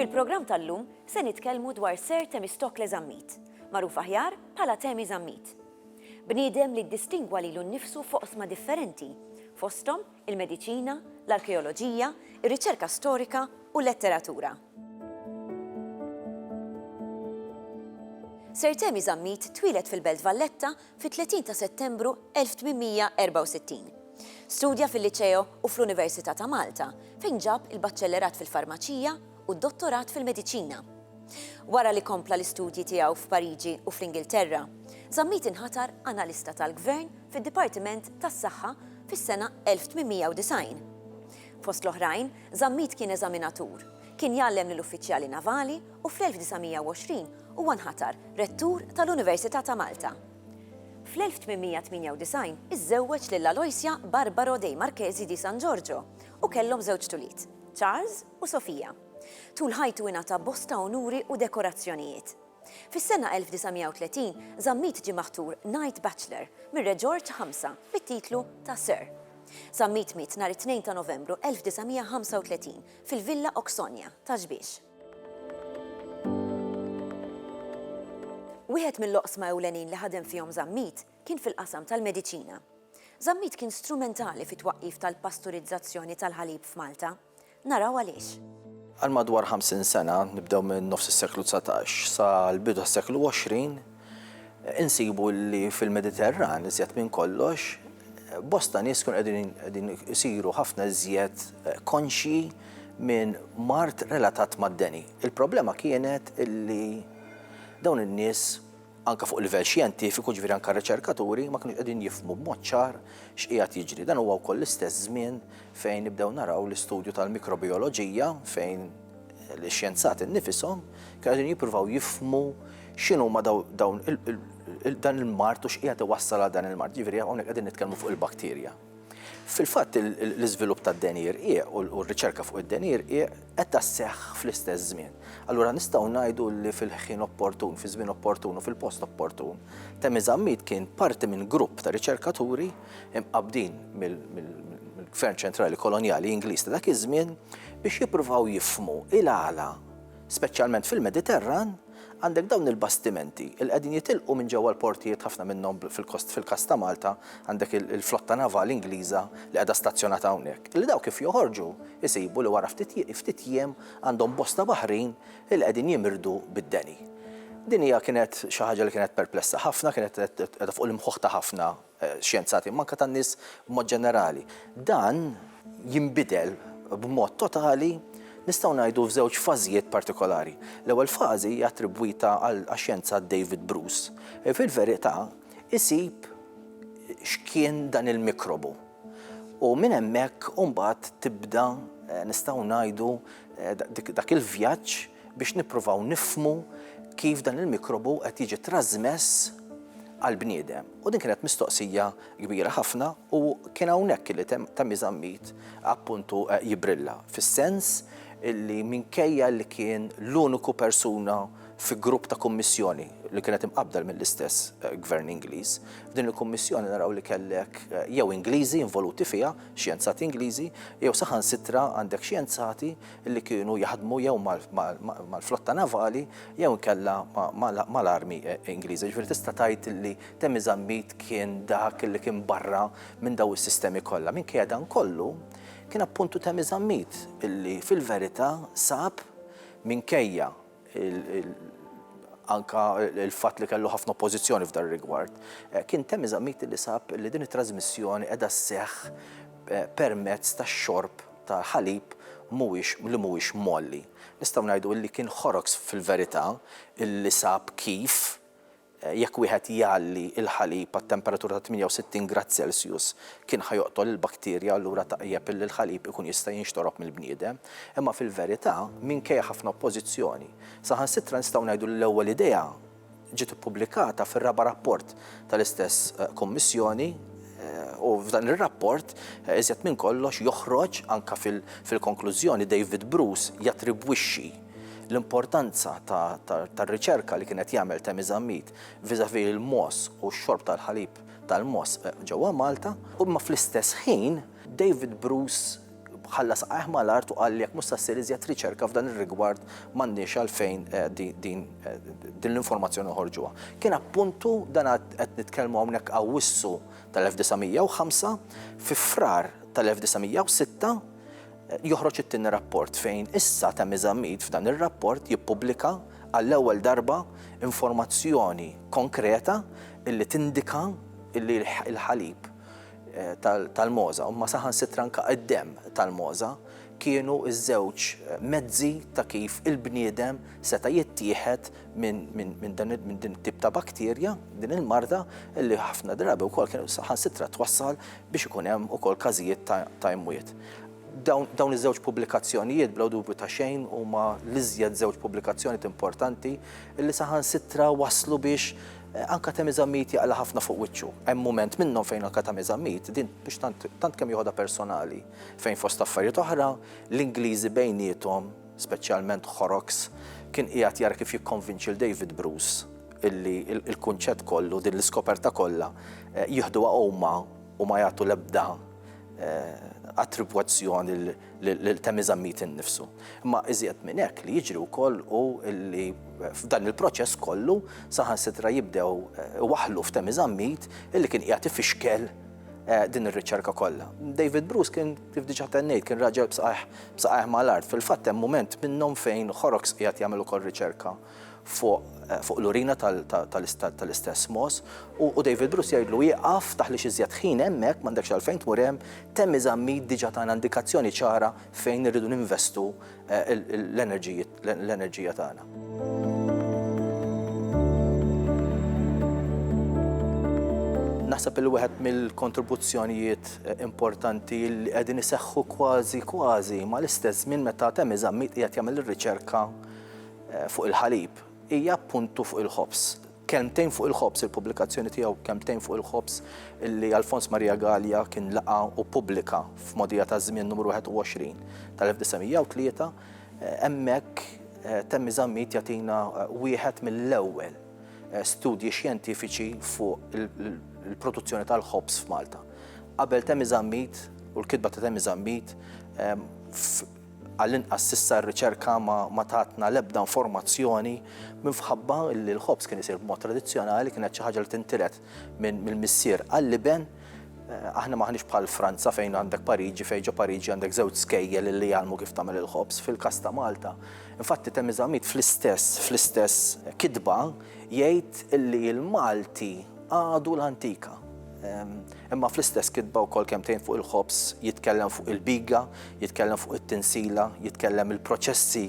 Fil-programm tal-lum se nitkellmu dwar Sir Themistokle Zammit, magħruf aħjar bħala Themi Zammit. Bniedem li ddistingwa lilu nnifsu foqsma differenti, fosthom il-mediċina, l-arkeoloġija, ir-riċerka storika u l-letteratura. Sir Themi Zammit twieled fil-Belt Valletta fit-30 ta' Settembru 1864. Studja fil-Liċeo u fl-Università ta' Malta, fejn ġab il-baċċellerat fil-farmaċija u d-dottorat fil-mediċina. Wara li kompla l-istudji tiegħu f'Pariġi u fl-Ingilterra, Zammit inħatar analista tal-Gvern fid-Dipartiment tas-Saħħa fis-sena 1890. Fost l-oħrajn, Zammit kien eżaminatur, kien jgħallem lill-uffiċjali navali u fl-1920 huwa nħatar rettur tal-Università ta' Malta. Fl-1898 iżżewweġ lil Aloysia Barbaro dei Marchesi di San Giorgio u kellhom żewġ tuliet, Charles u Sofia. Tul ħajtu ingħata bosta onuri u dekorazzjonijiet. Fis-sena 1930 Zammit ġie maħtur Knight Bachelor mir-Re George V bit-titlu ta' Sir. Zammit miet nhar it-2 ta' Novembru 1935 fil-Villa Oxonia ta' Ġbiex. Wieħed mill-oqsma ewlenin li ħadem fihom Zammit kien fil-qasam tal-mediċina. Zammit kien strumentali fit-twaqqif tal-pasturizzazzjoni tal-ħalib f'Malta. Naraw għaliex. Għal madwar 50 sena, nibdew minn nofs is-seklu 19 sa l-bidu tas-seklu 20, insibu li fil-Mediterran iżjed minn kollox, bosta nies kienu qegħdin isiru ħafna iżjed konxi minn mart relatat mad-deni. Il-problema kienet illi dawn in-nies anke fuq livell xjentifiku, ġifieri anke riċerkaturi, ma kienux qegħdin jifhmu b'mod ċar x'qiegħed jiġri. Dan huwa wkoll l-istess żmien fejn nibdew naraw l-istudju tal-mikrobioloġija fejn l-xjenzati nnifishom kienu qegħdin jippruvaw jifhmu x'inhuma dan il-mart u x'qiegħed iwassal għal dan il-mart. Ġifieri hawnhekk qegħdin nitkellmu fuq il-bakterja. Fil-fatt l-iżvilupp tad-denir u r-riċerka fuq id-denir qed tasseħħ fl-istess żmien. Allura nistgħu ngħidu li fil-ħin opportun, fi żmien opportun u fil-post opportun, Themi Zammit kien parti minn grupp ta' riċerkaturi imqabdin mill-Gvern ċentrali kolonjali Ingliż ta' dak iż-żmien biex jippruvaw jifhmu il-għala, speċjalment fil-Mediterran, għandek dawn il-bastimenti il qegħdin jitilqu minn ġewwa l-portijiet ħafna minnhom fil-Kas ta' Malta għandek il-flotta navali Ingliża li qiegħda stazzjonata hawnhekk. Illi daw kif joħorġu jsibu li wara ftit jiem għandhom bosta baħrin li qegħdin jimirdu bid-deni. Din hija kienet xi ħaġa li kienet perplessa ħafna, kienet qiegħda fuq il-mħuħ ta' ħafna xjenzati, manka tan-nies b'mod ġenerali. Dan jinbidel b'mod totali nistgħu ngħidu f'żewġ fażijiet partikolari. L-ewwel fażi hija attribwita għax-xjenza David Bruce. Fil-verità isib x'kien dan il-mikrobu. U minn hemmhekk mbagħad tibda nistgħu ngħidu dak il-vjaġġ biex nippruvaw nifhmu kif dan il-mikrobu qed jiġi trażmess għall-bniedem. U din kienet mistoqsija kbira ħafna u kien hawnhekk li Themi Zammit appuntu jibrilla fis-sens illi minkejja li kien l-uniku persuna fi grupp ta' kummissjoni li kienet imqabbdel mill-istess Gvern Ingliż. F'din il-kummissjoni naraw li kellek jew Ingliżi involuti fiha, xjenzati Ingliżi, jew saħansitra għandek xjenzati li kienu jaħdmu jew mal-flotta navali jew inkella mal-armi Ingliżi. Ġifieri tista' tgħid li Themi Zammit kien dak li kien barra minn daw is-sistemi kollha. Minkejja dan kollu kien appuntu Themi Zammit illi fil-verità sab minkejja anka il-fatt li kellu ħafna oppożizzjoni f'dar rigward. Kien Themi Zammit li sab li din it-trasmissjoni qiegħda sseħħ permezz tax-xorb ta' ħalib li mhuwiex molli. Nistgħu ngħidu li kien ħorox fil-verità illi sab kif jekk wieħed jgħalli il-ħalib għat-temperatura ta' 68 grad Celsius kien ħajoqtol il-bakterja allura tajjeb li l-ħalib ikun jista' jinxtorob mill-bniedem, imma fil-verità minkejja ħafna oppożizzjoni. Saħansitra nistgħu ngħidu l-ewwel idea ġiet ippubblikata fir-raba' rapport tal-istess kummissjoni u f'dan ir-rapport iżjed minn kollox joħroġ anke fil-konklużjoni David Bruce jattribwixxi l-importanza tar-riċerka li kienet jagħmel Themi Zammit viżavi l-moss u x-xorb tal-ħalib tal-moss ġewwa Malta, u imma fl-istess ħin David Bruce ħalla saqajh mal-art u qal li jekk mhux ssir iżjed riċerka f'dan ir-rigward m'għandniex għalfejn din l-informazzjoni ħorġuha. Kien appuntu dan qed nitkellmu hawnhekk Awwissu tal-1905 fi frar tal-1906 joħroġ it-tieni rapport fejn issa ta' Miżammit f'dan ir-rapport jippubblika għall-ewwel darba informazzjoni konkreta illi tindika illi l-ħalib tal-Moza u ma saħansitra anke qeddem tal-Moza kienu iż-żewġ mezzi ta' kif il-bniedem seta' jittieħed minn din tip ta' bakterja, din il-marda illi ħafna drabi wkoll kienu saħansitra twassal biex ikun hemm ukoll każijiet ta' imwiet. Dawn iż-żewġ pubblikazzjonijiet bla dubju ta' xejn huma l-iżjed żewġ pubblikazzjonijiet importanti illi saħansitra waslu biex anka ta' Miżammit jaqla ħafna fuq wiċċu. Hemm mument minnhom fejn anka ta' Miżammit din biex tant kemm joħodha personali fejn fost affarijiet oħra l-Ingliżi bejniethom, speċjalment Horrocks, kien qiegħed jara kif jikkonvinċi l-David Bruce illi il-kunċett kollu din l-iskoperta kollha jieħduha huma u ma jagħtu l-ebda attribwazzjoni ta' Miżammit innifsu. Imma iżjed minn hekk li jiġri wkoll u li f'dan il-proċess kollu saħansitra jibdew waħlu f'ta' Miżammit illi kien qiegħed ifixkel din ir-riċerka kollha. David Bruce kien kif diġà tennejt kien raġel b'saqajh mal-art. Fil-fatt hemm mument minnhom fejn Horrocks qiegħed jagħmel ukoll riċerka fuq l-urina tal-istess mos u David Bruce jgħidlu jieqaf taħli xi żjed ħin hemmhekk m'għandekx għalfejn tmur hemm ta' Miżammit diġà tagħna indikazzjoni ċara fejn irridu ninvestu l-enerġija tagħna. Naħseb il wieħed mill-kontribuzzjonijiet importanti li qegħdin iseħħu kważi mal-istess żmien meta ta' Miżammit qiegħed jagħmel ir-riċerka fuq il-ħalib hija appuntu fuq il-ħobs. Kelmtejn fuq il-ħobs, il-pubblikazzjoni tiegħu kelmtejn fuq il-ħobs illi Alfons Maria Gallia kien laqa u pubblika f'modija ta' żmien numru 21 tal-1903 hemmhekk ta' Miżammit jagħtina wieħed mill-ewwel studji xjentifiċi fuq il-produzzjoni tal-ħobs f'Malta. Qabel ta' Miżammit u l-kitba ta' Miżammit għall-inqas s'issa r-riċerka ma tatna l-ebda informazzjoni minħabba li l-ħobs kien isir b'mod tradizzjonali kienet xi ħaġa li tintiret mill-missier għall-liben. Aħna maħniex bħal Franza fejn għandek Pariġi, fejn ġo Pariġi għandek żewġ skejjel li jgħalmu kif tagħmel il-ħobs. Fil-każ ta' Malta, infatti ta' Miżammit fl-istess kitba jgħid illi l-Malti għadu l-antika. Imma fl-istess kitba wkoll kemmtejn fuq il-ħobs jitkellem fuq il-biga, jitkellem fuq it-tinsiela, jitkellem il-proċessi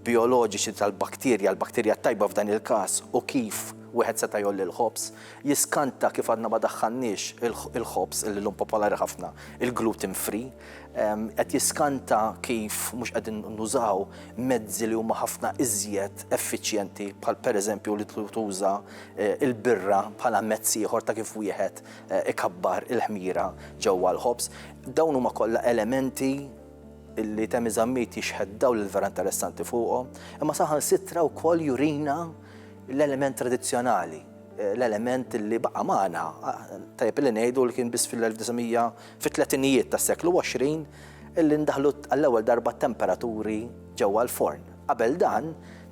bioloġiċi tal-bakterja, l-bakterja tajba f'dan il-każ u kif wieħed seta' jolli l-ħobs, jiskanta kif għadna ma daħħalniex il-ħobs illi l-lum popolari ħafna, il-gluten free, qed jiskanta kif mhux qegħdin nużaw mezzi li huma ħafna iżjed effiċjenti bħal pereżempju li tuża il-birra bħala mezz ieħor ta' kif wieħed ikabbar il-ħmira ġewwa l-ħobs. Dawn huma kollha elementi illi ta' Miżammit jixħed dawn il-vera interessanti fuqhom, imma saħansitra wkoll jurina l-element tradizzjonali, l-element li baqa' magħna tajjeb li ngħidu li kien biss fit-tletinijiet tas-seklu 20 illi ndaħlu għall-ewwel darba temperaturi ġewwa l-forn. Qabel dan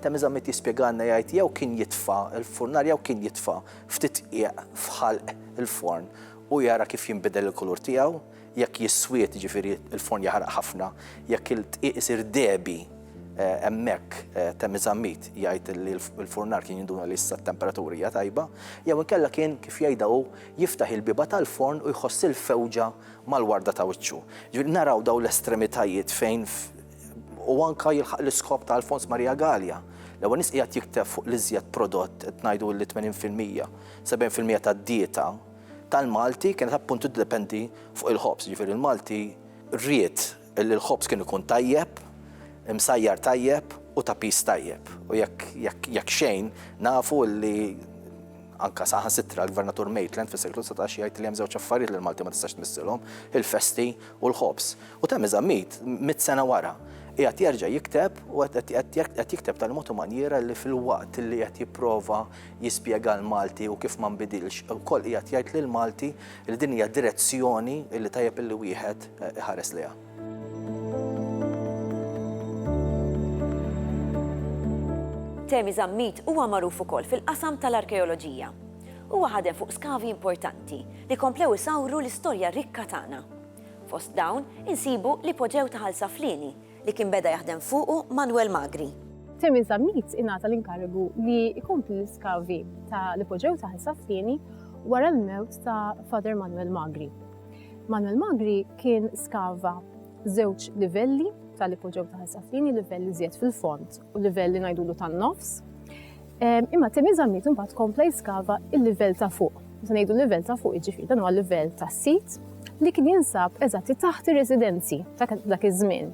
ta' Miżammit jispjegana jgħid jew kien jitfa' il-furnar jew kien jitfa' ftit qiegħ f'ħalq il-forn u jara kif jinbidel il-kulur tiegħu, jekk jiswiet jiġifieri il-forn jaħraq ħafna, jekk il-tqiq isir debi hemmhekk ta' Miżammit jgħid li l-furnar kien jinduna li issa t-temperaturi hija tajba, jew inkella kien kif jgħidha hu jiftaħ il-biba tal-forn u jħoss il-fewġa mal-warda ta' wiċċu. Ġifieri naraw dawn l-estremitajiet fejn u anke jilħaq l-iskop ta' Alfons Maria Gallia. L-ewwel nies qiegħed jikteb fuq l-iżjed prodott qed ngħidu li 80%, 70% tad-dieta tal-Malti kienet appuntu tiddependi fuq il-ħobs. Ġifieri il-Malti rried li l-ħobs kien ikun tajjeb, imsajjar tajjeb u ta' pis tajjeb. U jekk xejn nafu li anka saħansitra l-Gvernatur Maitland fis-seklu 19 jgħid li hemm żewġ affarijiet li l-Malti ma tistax tmissilhom, il-festi u l-ħobs. U ta' Miżammit 100 sena wara qiegħed jerġa' jikteb u qed jikteb tal-mod u manjera li fil-waqt li qed jipprova jispjega l-Malti u kif ma nbidilx ukoll qiegħed jgħid lill-Malti li din hija direzzjoni li tajjeb illi wieħed iħares liha. Temi Żammit huwa magħruf ukoll fil-qasam tal-arkeoloġija. Huwa ħadem fuq skavi importanti li komplew isawru l-istorja rikka tagħna. Fost dawn insibu l-ipoġew ta' Ħalsa Flieni li kien beda jaħdem fuqu Manuel Magri. Temi Żammit ingħata l-inkarigu li jkompli l-iskavi ta' l-ipoġew ta' Ħalsa Flieni wara l-mewt ta' Father Manuel Magri. Manuel Magri kien skava żewġ livelli tal-ipoġew ta' Ħalsa Flieni, livelli żjed fil-fond u livelli ngħidulu tan-nofs. Imma Temi Żammit imbagħad kompla jiskava il-livell ta' fuq. Meta ngħidu l-livell ta' fuq jiġifieri dan huwa l-livell tas-sit li kien jinsab eżatti taħt ir-residenzi ta' dak iż-żmien.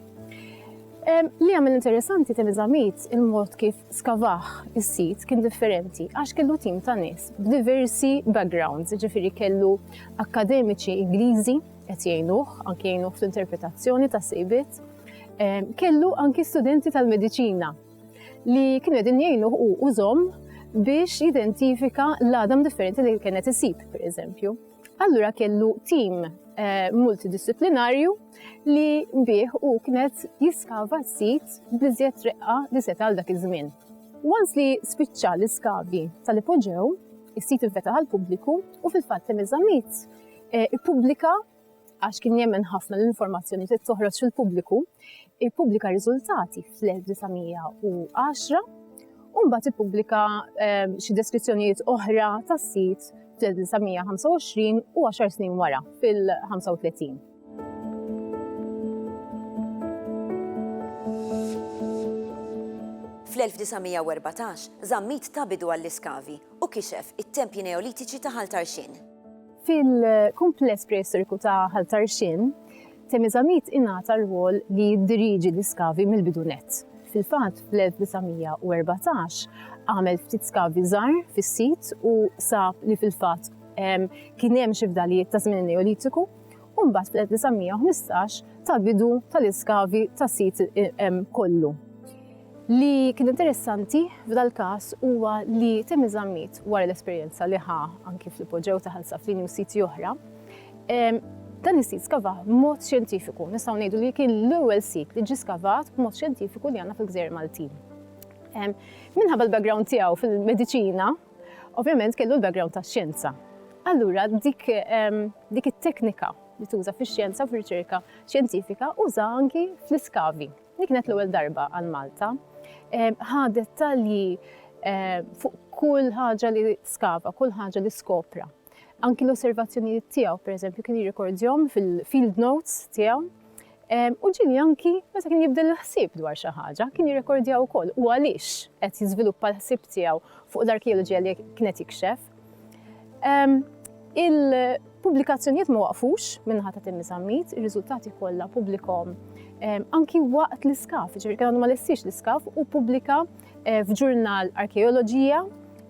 Li għamel interessanti Temi Żammit il-mod kif skavaħ is-sit kien differenti għax kellu tim ta' nies b'diversi backgrounds, jiġifieri kellu akkademiċi Ingliżi qed jgħinuh, anke jgħinuh fl-interpretazzjoni ta' sejbiet, kellu anki studenti tal-mediċina li kienu qegħdin jgħinuh u użhom biex jidentifika l-għadam differenti li kienet isib, pereżempju. Allura kellu tim multidisciplinarju li bih u kienet jiskava s-sit b'iżjed reqqa li seta' għal dak iż-żmien. Once li spiċċa l-iskavi tal-ipoġew, is-sit infetaħ għall-pubbliku u fil-fatt Temi Żammit ippubblika għax kien jemmen ħafna l-informazzjoni li toħroġ fil-pubbliku, ippubblika riżultati fl-1910 u mbagħad ippubblika xi deskrizzjonijiet oħra tas-sit fl-1925 u 10 snin wara fil-35. Fl-1914 Żammit ta' bidu għall-iskavi u kixef it-tempji neolitiċi ta' Ħaltarxin. Fil-kumpless preistoriku ta' Ħaltarxin, Temi Żammit ingħata rwol li jiddiriġi l-iskavi mill-bidunet. Fil-fatt fl-1914 għamel ftit skavi żgħar fis-sit u sab li fil-fatt kien hemm xi fdalijiet ta' żmien Neolitiku u mbagħad fl-1915 ta' bidu tal-iskavi tas-sit kollu. Li kien interessanti f'dal każ huwa li Temi Żammit wara l-esperjenza li ħa anki fl-ipoġew ta' Ħalsa Flieni u siti oħra, dan is-sit skavaħ b'mod xjentifiku. Nistgħu ngħidu li kien l-ewwel sit li ġie skavat b'mod xjentifiku li għandna fil-Gżejjer Maltin. Minħabba l-background tiegħu fil-mediċina, ovvjament kellu l-background tax-xjenza. Allura dik it-teknika li tuża fix-xjenza u fir-riċerka xjentifika uża anki fl-iskavi. Li kienet l-ewwel darba għal Malta. Ħa dettalji fuq kull ħaġa li skava, kull ħaġa li skopra. Anki l-osservazzjonijiet tiegħu, pereżempju, kien jirrekordjhom fil-field notes tiegħu. U ġieli anki meta kien jibdel il-ħsieb dwar xi ħaġa, kien jirrekordja wkoll u għaliex qed jiżviluppa l-ħsieb tiegħu fuq l-arkeoloġija li kienet jikxef. Il-pubblikazzjonijiet ma waqfux minnaħa ta' Temi Żammit, ir-riżultati kollha pubblikhom anki waqt l-iskaf, ġifieri kien għandu ma lestix l-iskaf u pubblika f'ġurnal Arkeoloġija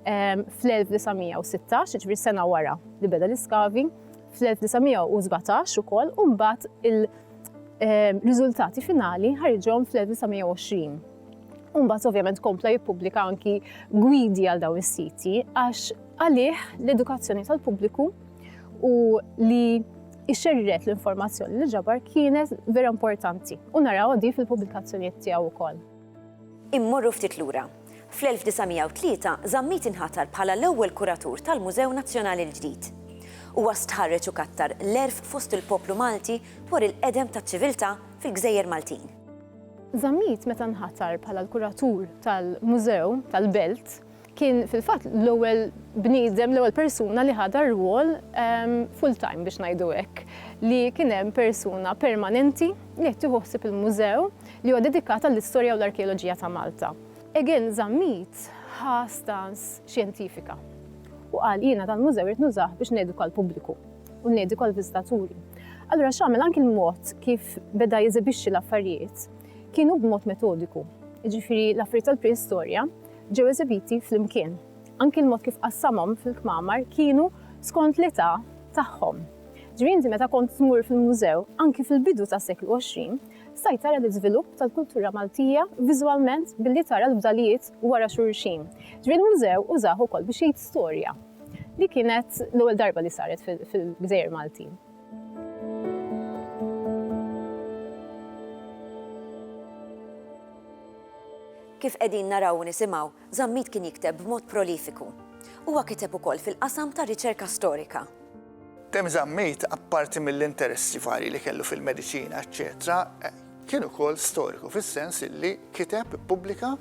fl-1916, ġifieri sena wara li beda l-iskavi, fl-1917 ukoll u mbagħad il-riżultati finali ħarġhom fl-1920. U mbagħad ovvjament kompla jippubblika anki gwidi għal dawn is-siti għax għalih l-edukazzjoni tal-pubbliku u li ixxerret l-informazzjoni li ġabar kienet vera importanti u naraw di fil-pubblikazzjonijiet tiegħu wkoll. Immorru ftit lura. Fl-1903 Żammit inħatar bħala l-ewwel kuratur tal-Mużew Nazzjonali l-ġdid. Huwa stħarreġ u kattar l-erf fost il-poplu Malti dwar il-qedem taċ-ċiviltà fil-Gżejjer Maltin. Żammit meta nħatar bħala l-kuratur tal-Mużew tal-Belt kien fil-fatt l-ewwel bniedem, l-ewwel persuna li ħada rwol full-time biex ngħidu hekk, li kien hemm persuna permanenti li qed tieħu ħsieb il-mużew li huwa dedikat għall-istorja u l-arkeoloġija ta' Malta. Again, Żammit ħa stans xjentifika u qal jiena tal-mużew irid nużah biex neduka l-pubbliku u neduka l-viżitaturi. Allura x'għamel anke l-mod kif beda jeżibixxi l-affarijiet kienu b'mod metodiku. Jiġifieri l-affarijiet tal-preistorja ġew eżibiti fl-imkien. Anki l-mod kif qassamhom fil-kmamar kienu skont l-età tagħhom. Ġifieri inti meta kont tmur fil-mużew anki fil-bidu tas-seklu 20, stajt tara l-iżvilupp tal-kultura Maltija viżwalment billi tara l-bdalijiet wara xulxin. Ġifieri l-mużew użah ukoll biex jgħid storja li kienet l-ewwel darba li saret fil-Gżejjer Maltin. kif qegħdin naraw u nisimgħu, Żammit kien jikteb b'mod prolifiku. Huwa kiteb ukoll fil-qasam ta' riċerka storika. Tem Żammit, apparti mill-interessi vari li kellu fil-mediċina, eccetera, kien ukoll storiku fis-sens li kiteb pubblika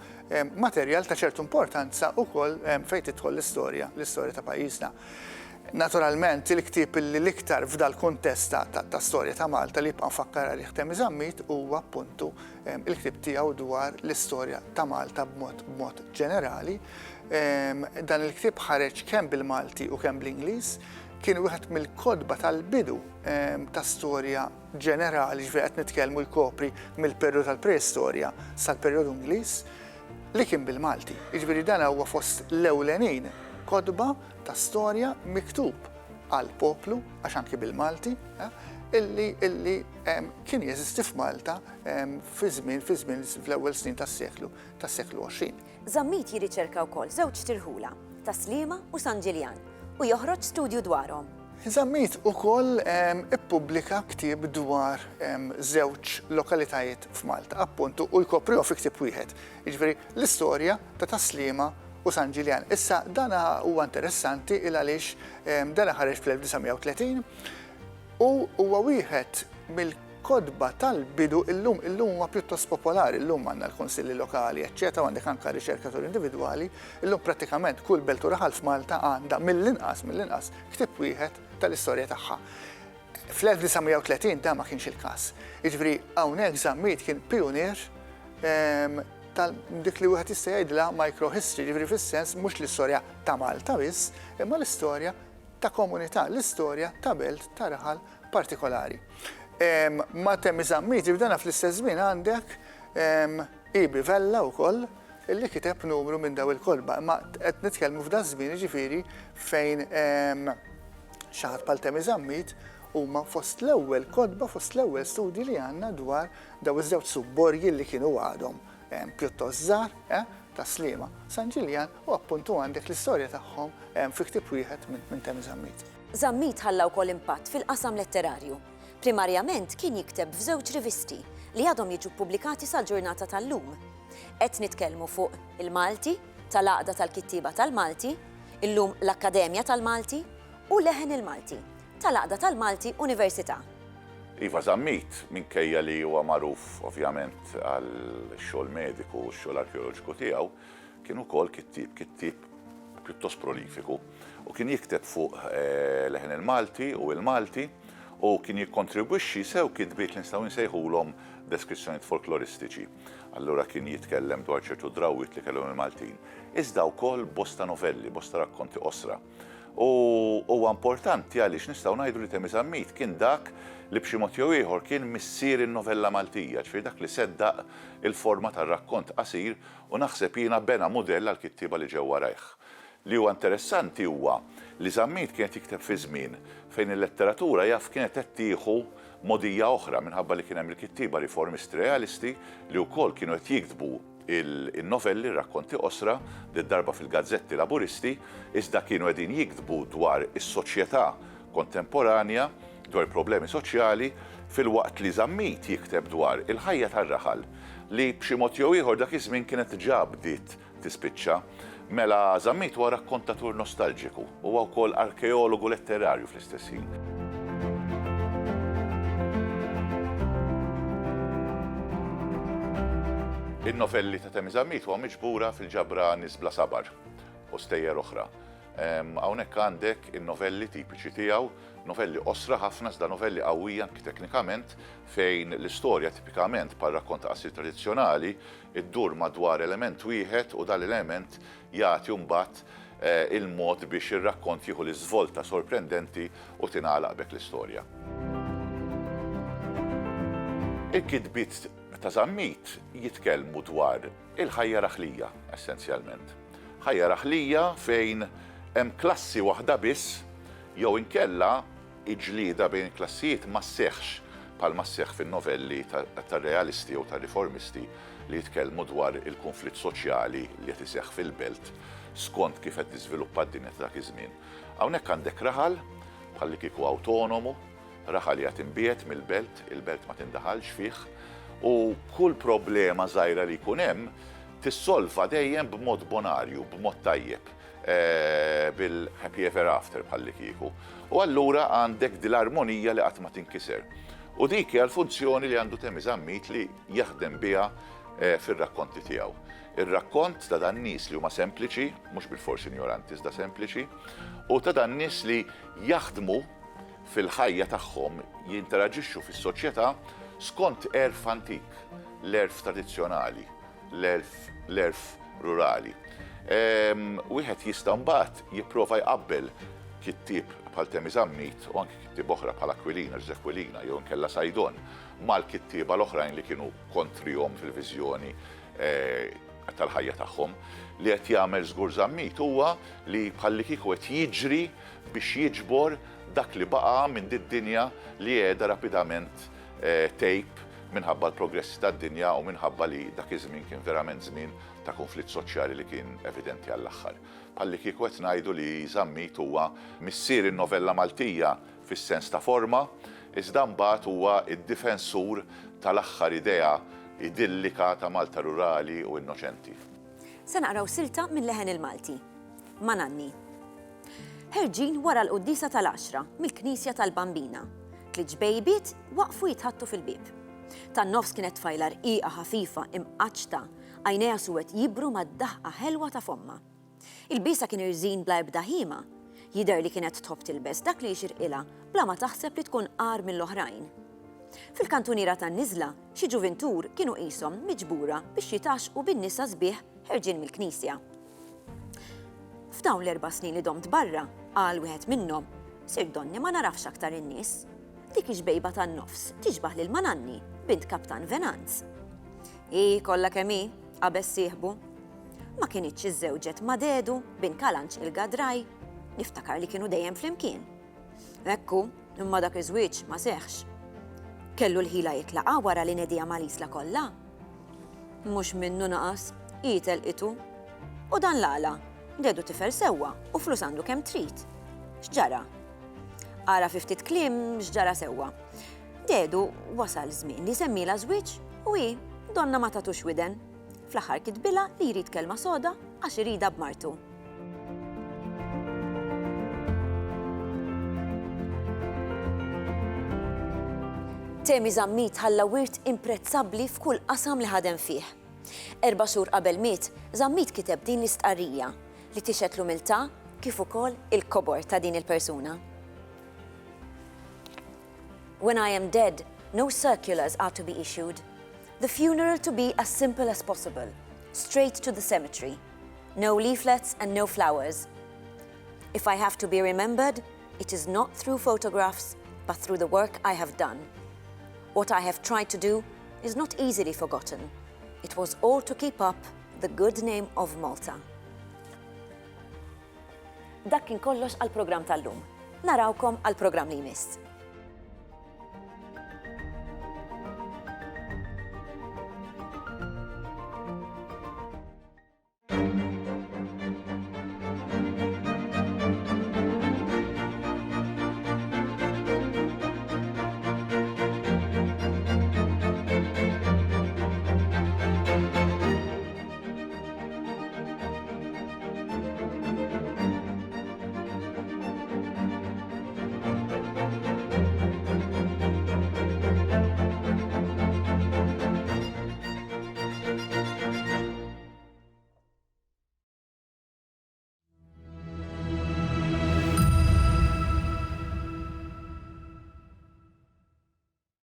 materjal ta' ċertu importanza ukoll fejn tidħol l-istorja ta' pajjiżna. Naturalment, il-ktieb li l-iktar f'dal kuntest ta' storja ta' Malta li jibqa' nfakkar għalih Tem Żammit huwa appuntu il-ktieb tiegħu dwar l-istorja ta' Malta b'mod ġenerali. Dan il-ktieb ħareġ kemm bil-Malti u kemm bl-Ingliż, kien wieħed mill-kodba tal-bidu ta' storja ġenerali, ġifieri qed nitkellmu jkopri mill-perjodu tal-preistorja sal-perjodu Ingliż li kien bil-Malti. Jiġifieri dan huwa fost l-ewlenin kodba ta' storja miktub għal poplu għax anki bil-Malti illi kien jeżisti f'Malta fi żmien fl-ewwel snin tas-seklu 20. Żammit jirriċerka wkoll żewġ tirħula, Taslima u San Ġiljan, u joħroġ studju dwarhom. Żammit ukoll ippubblika ktieb dwar żewġ lokalitajiet f'Malta, appuntu, u jkoprihom fi ktieb wieħed. Jiġifieri l-istorja ta' Taslima u San Ġiljan. Issa dana huwa interessanti il għaliex dana ħareġ fl-1930 u huwa wieħed mill-kodba tal-bidu illum huwa pjuttost popolari, illum għandna l-konsilli lokali, eċċetera, għandek anke riċerkaturi individwali, illum prattikament kull belt u raħal f'Malta għandha mill-inqas ktieb wieħed tal-istorja tagħha. Fl-1930 da ma kienx il-każ. Jiġifieri hawnhekk Żammit kien pionier dik li wieħed jista' jgħidilha microhistory, ġifieri fis-sens mhux l-istorja ta' Malta biss, imma l-istorja ta' komunità, l-istorja ta' belt ta' raħal partikolari. Ma' Tem Żammit jibdana fl-istess żmien għandek Ibi Vella wkoll illi kiteb numru minn daw il-kolba, imma qed nitkellmu f'da żmien jiġifieri fejn xi ħadd bħal Tem Żammit huma fost l-ewwel kodba, fost l-ewwel studji li għandna dwar daw iż-żewġ subborgi li kienu għadhom pjuttost żgħar, Taslima, San Ġiljan, u appuntu għandek l-istorja tagħhom fi ktieb wieħed minn Tem Żammit. Żammit ħalla wkoll impatt fil-qasam letterarju. Primarjament kien jikteb f'żewġ rivisti li għadhom jiġu pubblikati sal-ġurnata tal-lum. Qed nitkellmu fuq il-Malti, tal-Għaqda tal-Kittiba tal-Malti, illum l-Akkademja tal-Malti u Leħen il-Malti, tal-Għaqda tal-Malti Università. Iva Żammit, minkejja li huwa magħruf ovvjament għal xogħol mediku u x-xogħol arkeoloġiku tiegħu, kien ukoll kittieb pjuttost prolifiku u kien jikteb fuq Leħen il-Malti u l-Malti u kien jikkontribwixxi sew kitbiet li nistgħu nsejħulhom deskrizzjonijiet folkloristiċi. Allura kien jitkellem dwar ċertu drawwiet li kellhom il-Maltin. Iżda wkoll bosta novelli, bosta rakkonti osra. U huwa importanti għaliex nistgħu ngħidu li Tem Żammit kien dak li b'xi mod jew ieħor kien missier in-novella Maltija, ġifieri dak li seddaq il-forma tar-rakkont qasir u naħseb jiena bena mudell għall kittieba li ġew warajh. Li huwa interessanti huwa li Żammit kienet jikteb fi żmien fejn il-letteratura jaf kienet qed tieħu modija oħra minħabba li kien hemm il-kittieba riformisti realisti li wkoll kienu qed jiktbu il-novelli, rakkonti osra, darba fil-gazzetti laburisti, iżda kienu qegħdin jiktbu dwar is-soċjetà kontemporanja, dwar problemi soċjali, fil-waqt li Żammit jikteb dwar il-ħajja tar-raħal li b'xi mod jew ieħor dak iż-żmien kienet ġa bdiet tispiċċa. Mela Żammit huwa rakkontatur nostalġiku, huwa wkoll arkeologu letterarju fl-istess ħin. Il-novelli ta' Tem Żammit huwa miġbura fil-ġabra Nies bla Sabar u stejjer oħra. Hawnhekk għandek in-novelli tipiċi tiegħu, novelli osra ħafna iżda novelli qawwija anke teknikament fejn l-istorja tipikament bħal rakkont qasir tradizzjonali iddur madwar element wieħed u dal-element jagħti mbagħad il-mod biex ir-rakkont jieħu l-iżvolta sorprendenti u tingħalaq b'hekk l-istorja. Il-kitbiet ta' Żammit jitkellmu dwar il-ħajja raħlija essenzjalment. Ħajja raħlija fejn hemm klassi waħda biss jew inkella ġlieda bejn klassijiet ma sseħħx bħalma sseħħ fin-novelli tar-realisti u tar-riformisti li jitkellmu dwar il-konflitt soċjali li qed iseħħ fil-belt skont kif qed tiżviluppa d-dinja dak iż-żmien. Hawnhekk għandek raħal bħalli kieku awtonomu, raħal li qed inbiet mill-belt, il-belt ma tindaħalx fih, u kull problema żgħira li jkun hemm tissolva dejjem b'mod bonarju, b'mod tajjeb, bil-happy ever after bħalli kieku. U allura għandek dil-armonija li qatt ma tinkiser. U dik hija l-funzjoni li għandu Temmy Zammit li jaħdem biha fir-rakkonti tiegħu. Ir-rakkont ta' dan nies li huma sempliċi, mhux bil-forsi ignoranti iżda sempliċi, u ta' dan nies li jaħdmu fil-ħajja tagħhom jinteraġixxu fis-soċjetà skont erf antik, l-erf tradizzjonali, l-erf rurali. Wieħed jista' mbagħad jipprova jqabbel kittieb bħal Temmy Zammit u anke kittieb oħra bħal Aquilina, Aquilina jew inkella Sajdon mal-kittieba l-oħrajn li kienu kontrihom fil-viżjoni tal-ħajja tagħhom. Li qed jagħmel żgur Zammit huwa li bħalli kieku qed jiġri biex jiġbor dak li baqa' minn dinja li qiegħda rapidament tejb minħabba l-progressi tad-dinja u minħabba li dak iż-żmien kien verament żmien ta' konflitt soċjali li kien evidenti għall-aħħar. Bħalli kieku qed ngħidu li Zammit huwa missier in-novella Maltija fis-sens ta' forma, iżda mbagħad huwa d-difensur tal-aħħar idea idillika ta' Malta rurali u innoċenti. Se naqraw silta minn leħen il-Malti. Mananni. Ħerġin wara l-Quddisa tal-10 mill-Knisja tal-Bambina. Tliġ bejbiet waqfu jitħattu fil-bib. Tan-nofs kienet tfajla rqiqa ħafifa imqaċta, għajnejha suwed jibru mad-daħqa ħelwa ta' fomma. Il-bisa kien irżin bla ebda ħima, jidher li kienet tħobb tilbes dak li jxirqilha bla ma taħseb li tkun qar mill-oħrajn. Fil-kantuniera tan-niżla, xi ġuventur kienu qishom miġbura biex jitaxqu bin-nisa sbieħ ħerġin mill-Knisja. F'dawn l-4 snin li domt barra, qal wieħed minnhom, Sir Donni ma narafx aktar in-nies. Dik iġbejba tan-nofs tiġbaħ lil Mananni, bint Kaptan Venanz. Kollha kemm hi, qabeż sieħbu. Ma kienitx iżżewġet ma' Dedu bin Kalanċ il-Gadraj, niftakar li kienu dejjem flimkien. Ekku, imma dak iż-żwieġ ma seħħx. Kellu l-ħila jitlaqa wara li nedija mal-isla kollha. Mhux minnu naqas, telqitu. U dan l-għala, Dedu tifel sewwa u flus għandu kemm trid. X'ġara? Ara fi ftit kliem x'ġara sewwa. Dedu wasal żmien li semmila żwieġ u hi donna ma tatux widen. Fl-aħħar kitbilha li jrid kelma soda għax irida b'martu. Temmy Zammit ħalla wirt imprezzabbli f'kull qasam li ħadem fih. 4 xhur qabel miet, Zammit kiteb din l-istqarrija li tixet l-umiltà kif ukoll il-kobor ta' din il-persuna. When I am dead, no circulars are to be issued. The funeral to be as simple as possible, straight to the cemetery. No leaflets and no flowers. If I have to be remembered, it is not through photographs, but through the work I have done. What I have tried to do is not easily forgotten. It was all to keep up the good name of Malta. Dak kien kollox għall-programm tal-lum. Narawkom għall-programm li jmiss.